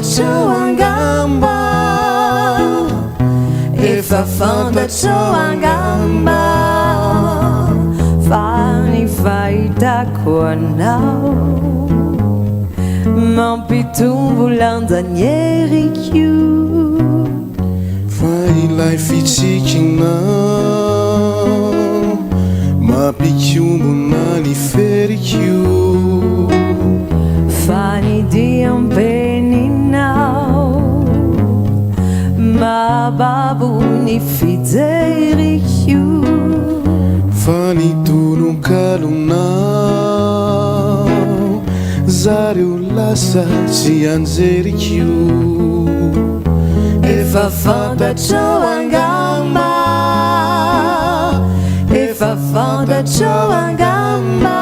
fantatrao angamba, efa fantatrao angamba, fa ny fahitako anao mampitombo lanjanieriko, fa ilay fitsikinao mampikombona ny feriko, fa ny diam-peninao mababo ny fijeriko, fa ny tolonkalonao zareo lasa tsy anjeriko, efa fantatrao angamba, efa fantatrao angamba,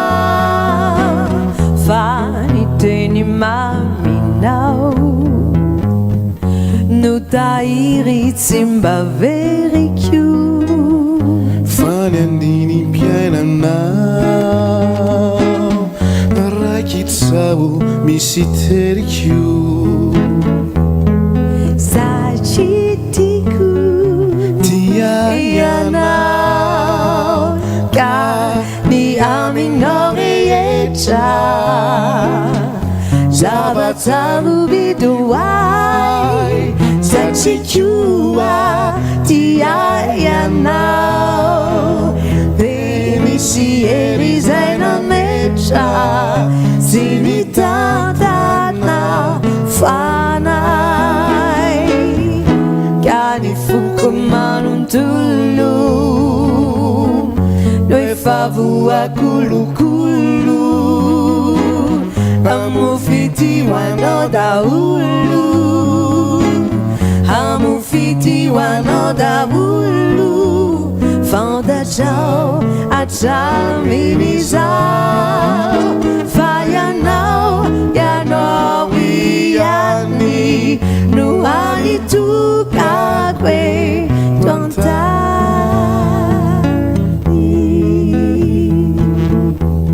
fa ny teny maminao no tahiry tsy mba veriko, fa ny andinimpiainanao raikitsao misy teriko, satria tiako ianao ka ny aminao rehetra zava-tsarobidoay, satria koa tia ianao dia misy hery izay nametra sy mitantana fanay, ka ny foko manontolo no efa voakolokolo, amofity ho anao daholo, amofity ho anao daholo, fantatrao hatramin'izao fa